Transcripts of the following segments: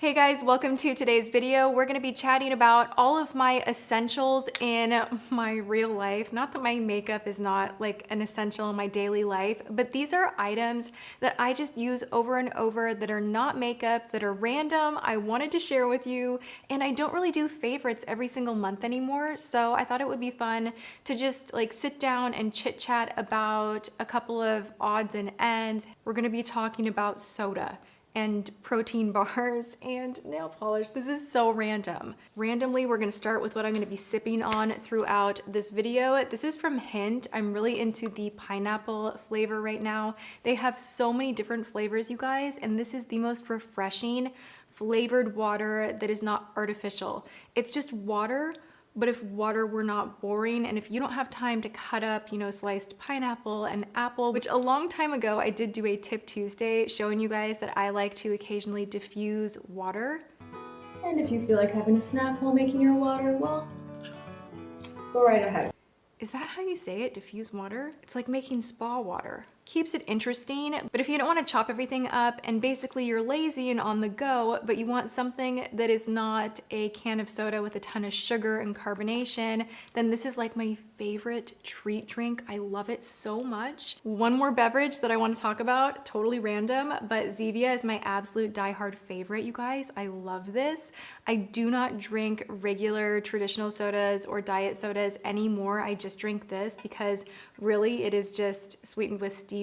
Hey guys, welcome to today's video. We're gonna be chatting about all of my essentials in my real life. Not that my makeup is not like an essential in my daily life, but these are items that I just use over and over that are not makeup, that are random. I wanted to share with you, and I don't really do favorites every single month anymore. So I thought it would be fun to just like sit down and chit chat about a couple of odds and ends. We're gonna be talking about soda and protein bars and nail polish. This is so random. Randomly, we're gonna start with what I'm gonna be sipping on throughout this video. This is from Hint. I'm really into the pineapple flavor right now. They have so many different flavors, you guys, and this is the most refreshing flavored water that is not artificial. It's just water, but if water were not boring, and if you don't have time to cut up, sliced pineapple and apple, which a long time ago I did do a Tip Tuesday showing you guys that I like to occasionally diffuse water. And if you feel like having a snack while making your water, well, go right ahead. Is that how you say it? Diffuse water? It's like making spa water. Keeps it interesting, but if you don't want to chop everything up and basically you're lazy and on the go, but you want something that is not a can of soda with a ton of sugar and carbonation, then this is like my favorite treat drink. I love it so much. One more beverage that I want to talk about, totally random, but Zevia is my absolute diehard favorite, you guys. I love this. I do not drink regular traditional sodas or diet sodas anymore. I just drink this because really it is just sweetened with stevia,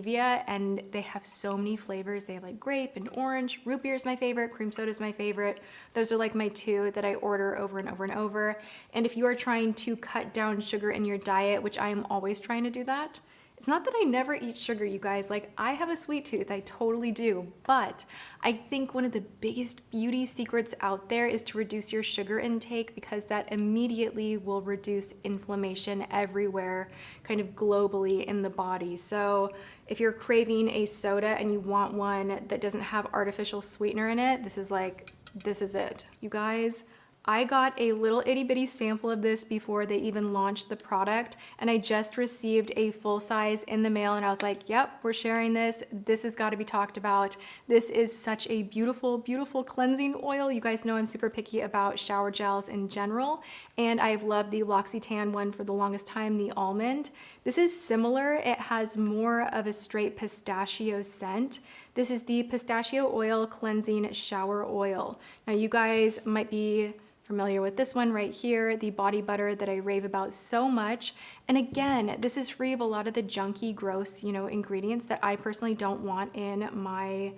and they have so many flavors. They have like grape and orange. Root beer is my favorite. Cream soda is my favorite. Those are like my two that I order over and over and over. And if you are trying to cut down sugar in your diet, which I am always trying to do that, it's not that I never eat sugar, you guys. Like, I have a sweet tooth, I totally do. But I think one of the biggest beauty secrets out there is to reduce your sugar intake, because that immediately will reduce inflammation everywhere, kind of globally in the body. So if you're craving a soda and you want one that doesn't have artificial sweetener in it, this is it. You guys, I got a little itty bitty sample of this before they even launched the product, and I just received a full size in the mail, and I was like, yep, we're sharing this. This has got to be talked about. This is such a beautiful, beautiful cleansing oil. You guys know I'm super picky about shower gels in general, and I've loved the L'Occitane one for the longest time, the almond. This is similar. It has more of a straight pistachio scent. This is the pistachio oil cleansing shower oil. Now you guys might be familiar with this one right here, the body butter that I rave about so much. And again, this is free of a lot of the junky, gross, ingredients that I personally don't want in my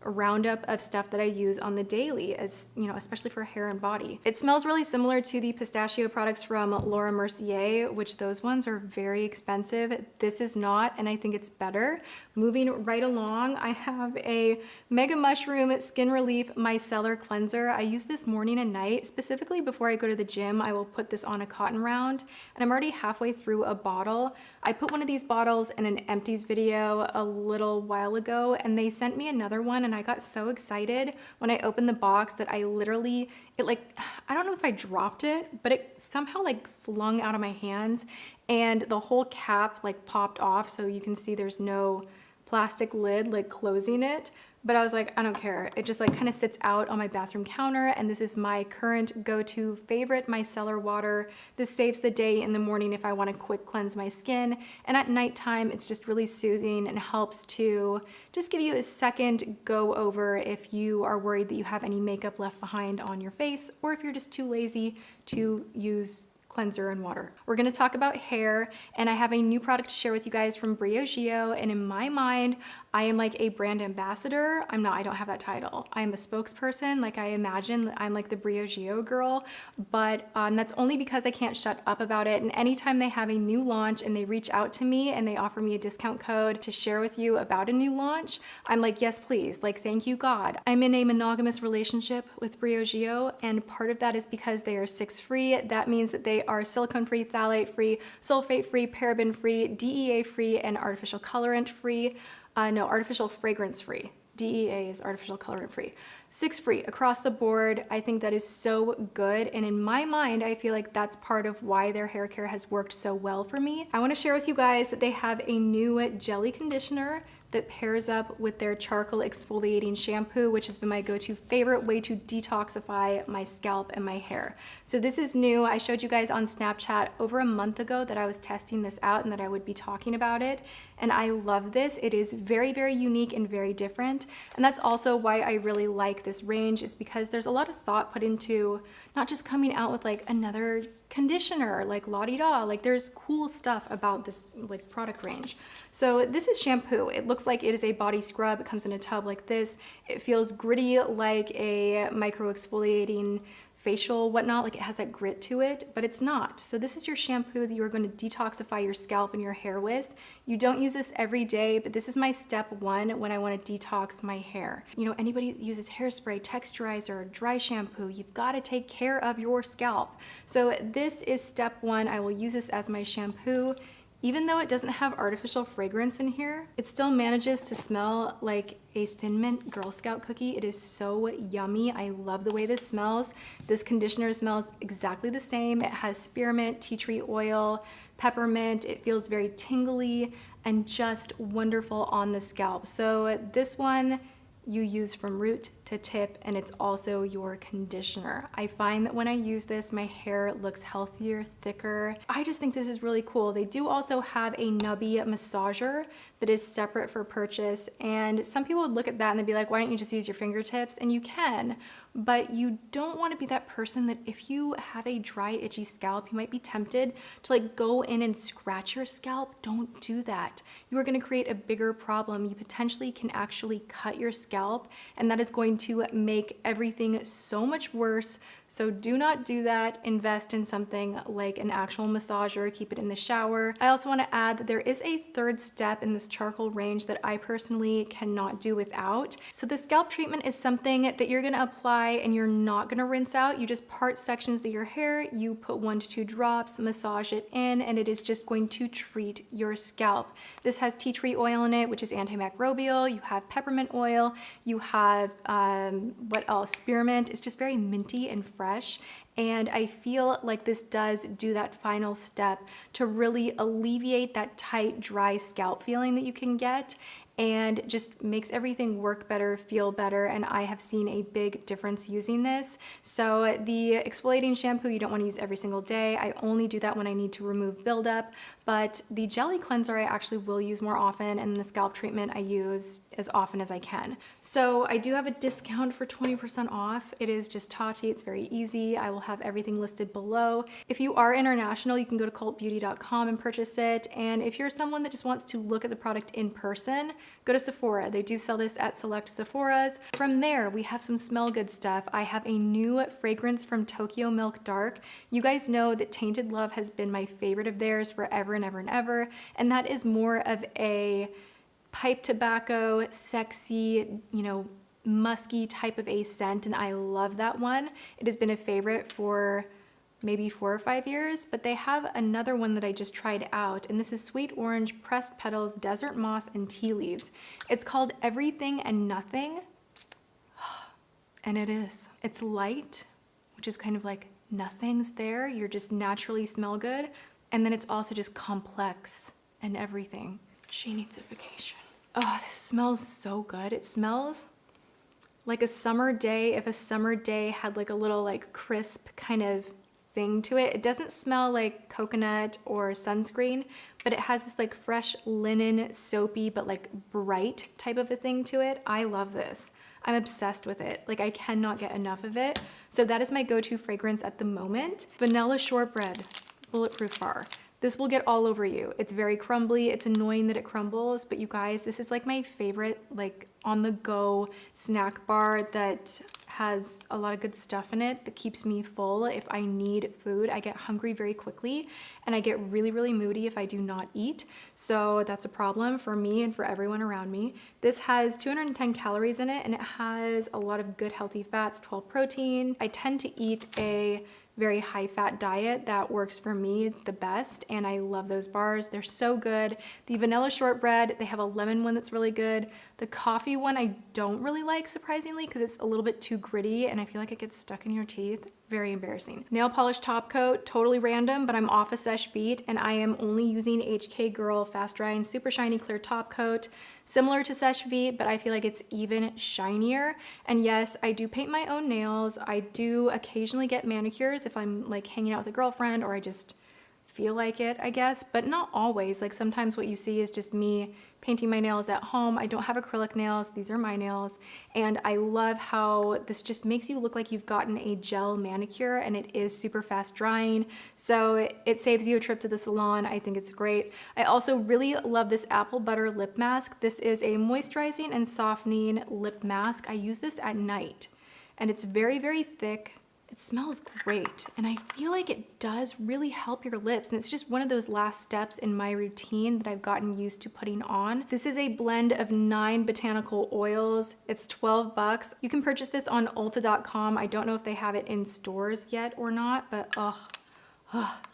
roundup of stuff that I use on the daily, as especially for hair and body. It smells really similar to the pistachio products from Laura Mercier, which those ones are very expensive. This is not, and I think it's better. Moving right along, I have a Mega Mushroom Skin Relief Micellar Cleanser. I use this morning and night. Specifically before I go to the gym, I will put this on a cotton round, and I'm already halfway through a bottle. I put one of these bottles in an empties video a little while ago, and they sent me another one, and I got so excited when I opened the box that I literally, I don't know if I dropped it, but it somehow like flung out of my hands, and the whole cap like popped off, so you can see there's no plastic lid like closing it. But I was like, I don't care. It just like kind of sits out on my bathroom counter, and this is my current go-to favorite micellar water. This saves the day in the morning if I want to quick cleanse my skin, and at nighttime it's just really soothing and helps to just give you a second go over if you are worried that you have any makeup left behind on your face, or if you're just too lazy to use cleanser and water. We're gonna talk about hair, and I have a new product to share with you guys from Briogeo, and in my mind, I am like a brand ambassador. I don't have that title. I'm a spokesperson. Like, I imagine I'm like the Briogeo girl, but that's only because I can't shut up about it. And anytime they have a new launch and they reach out to me and they offer me a discount code to share with you about a new launch, I'm like, yes, please. Like, thank you, God. I'm in a monogamous relationship with Briogeo, and part of that is because they are 6-free. That means that they are silicone-free, phthalate-free, sulfate-free, paraben-free, DEA-free, and artificial colorant-free. Artificial fragrance-free. DEA is artificial colorant-free. 6-free across the board. I think that is so good, and in my mind, I feel like that's part of why their hair care has worked so well for me. I want to share with you guys that they have a new jelly conditioner that pairs up with their charcoal exfoliating shampoo, which has been my go-to favorite way to detoxify my scalp and my hair. So this is new. I showed you guys on Snapchat over a month ago that I was testing this out and that I would be talking about it. And I love this. It is very, very unique and very different. And that's also why I really like this range, is because there's a lot of thought put into not just coming out with like another conditioner, like la-di-da, like there's cool stuff about this like product range. So this is shampoo. It looks like it is a body scrub. It comes in a tub like this. It feels gritty like a micro exfoliating facial whatnot, like it has that grit to it, but it's not. So this is your shampoo that you are going to detoxify your scalp and your hair with. You don't use this every day, but this is my step one when I want to detox my hair. You know, anybody that uses hairspray, texturizer, dry shampoo, you've got to take care of your scalp. So this is step one. I will use this as my shampoo. Even though it doesn't have artificial fragrance in here, it still manages to smell like a Thin Mint Girl Scout cookie. It is so yummy. I love the way this smells. This conditioner smells exactly the same. It has spearmint, tea tree oil, peppermint. It feels very tingly and just wonderful on the scalp. So this one you use from root to tip, and it's also your conditioner. I find that when I use this, my hair looks healthier, thicker. I just think this is really cool. They do also have a nubby massager that is separate for purchase, and some people would look at that and they'd be like, why don't you just use your fingertips? And you can, but you don't want to be that person that if you have a dry, itchy scalp, you might be tempted to like go in and scratch your scalp. Don't do that. You are going to create a bigger problem. You potentially can actually cut your scalp, and that is going to make everything so much worse. So do not do that. Invest in something like an actual massager. Keep it in the shower. I also want to add that there is a third step in this charcoal range that I personally cannot do without. So the scalp treatment is something that you're going to apply and you're not going to rinse out. You just part sections of your hair, you put 1 to 2 drops, massage it in, and it is just going to treat your scalp. This has tea tree oil in it, which is antimicrobial. You have peppermint oil. You have, what else? Spearmint. It's just very minty and fresh. And I feel like this does do that final step to really alleviate that tight, dry scalp feeling that you can get, and just makes everything work better, feel better, and I have seen a big difference using this. So the exfoliating shampoo you don't want to use every single day. I only do that when I need to remove buildup, but the jelly cleanser I actually will use more often, and the scalp treatment I use as often as I can. So I do have a discount for 20% off. It is just Tati. It's very easy. I will have everything listed below. If you are international, you can go to cultbeauty.com and purchase it. And if you're someone that just wants to look at the product in person, go to Sephora. They do sell this at select Sephoras. From there, we have some smell good stuff. I have a new fragrance from Tokyo Milk Dark. You guys know that Tainted Love has been my favorite of theirs forever and ever and ever. And that is more of a pipe tobacco, sexy, you know, musky type of a scent, and I love that one. It has been a favorite for maybe 4 or 5 years, but they have another one that I just tried out, and this is Sweet Orange, Pressed Petals, Desert Moss, and Tea Leaves. It's called Everything and Nothing, and it is. It's light, which is kind of like nothing's there. You're just naturally smell good, and then it's also just complex and everything. She needs a vacation. Oh, this smells so good. It smells like a summer day, if a summer day had like a little like crisp kind of thing to it. It doesn't smell like coconut or sunscreen, but it has this like fresh linen, soapy, but like bright type of a thing to it. I love this. I'm obsessed with it. Like I cannot get enough of it. So that is my go-to fragrance at the moment. Vanilla Shortbread Bulletproof Bar. This will get all over you. It's very crumbly. It's annoying that it crumbles, but you guys, this is like my favorite like on the go snack bar that has a lot of good stuff in it that keeps me full. If I need food, I get hungry very quickly, and I get really, really moody if I do not eat. So that's a problem for me and for everyone around me. This has 210 calories in it, and it has a lot of good healthy fats, 12 protein. I tend to eat a very high fat diet that works for me the best, and I love those bars. They're so good. The vanilla shortbread, they have a lemon one that's really good. The coffee one I don't really like, surprisingly, because it's a little bit too gritty and I feel like it gets stuck in your teeth. Very embarrassing. Nail polish top coat, totally random, but I'm off of Sesh Feet and I am only using HK Girl Fast Drying Super Shiny Clear Top Coat. similar to Seche Vite, but I feel like it's even shinier. And yes, I do paint my own nails. I do occasionally get manicures if I'm like hanging out with a girlfriend or I just feel like it, I guess, but not always. Like sometimes what you see is just me painting my nails at home. I don't have acrylic nails. These are my nails. And I love how this just makes you look like you've gotten a gel manicure, and it is super fast drying. So it saves you a trip to the salon. I think it's great. I also really love this apple butter lip mask. This is a moisturizing and softening lip mask. I use this at night and it's very, very thick. It smells great, and I feel like it does really help your lips, and it's just one of those last steps in my routine that I've gotten used to putting on. This is a blend of 9 botanical oils. It's 12 bucks. You can purchase this on Ulta.com. I don't know if they have it in stores yet or not, but oh,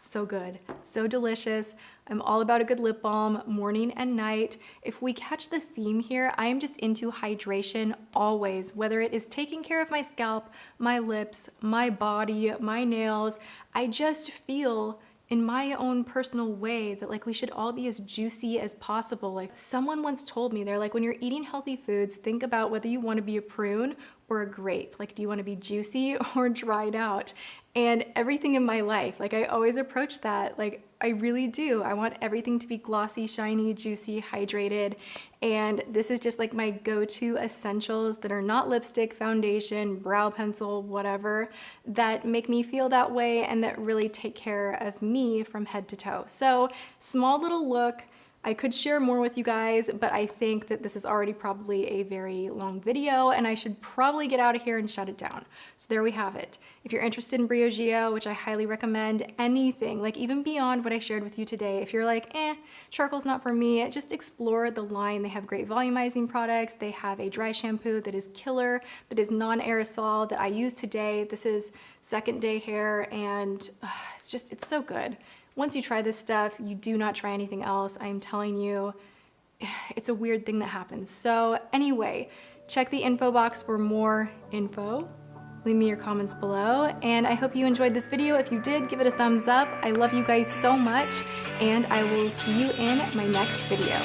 so good, so delicious. I'm all about a good lip balm morning and night. If we catch the theme here, I am just into hydration always, whether it is taking care of my scalp, my lips, my body, my nails. I just feel in my own personal way that like we should all be as juicy as possible. Like someone once told me, they're like, when you're eating healthy foods, think about whether you want to be a prune or a grape. Like, do you want to be juicy or dried out? And everything in my life, like I always approach that, like I really do. I want everything to be glossy, shiny, juicy, hydrated. And this is just like my go-to essentials that are not lipstick, foundation, brow pencil, whatever, that make me feel that way and that really take care of me from head to toe. So small little look. I could share more with you guys, but I think that this is already probably a very long video and I should probably get out of here and shut it down. So there we have it. If you're interested in Briogeo, which I highly recommend, anything, like even beyond what I shared with you today, if you're like, charcoal's not for me, just explore the line. They have great volumizing products. They have a dry shampoo that is killer, that is non-aerosol, that I use today. This is second day hair, and it's so good. Once you try this stuff, you do not try anything else. I'm telling you, it's a weird thing that happens. So anyway, check the info box for more info. Leave me your comments below, and I hope you enjoyed this video. If you did, give it a thumbs up. I love you guys so much, and I will see you in my next video.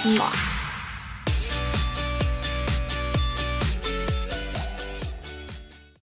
Mwah.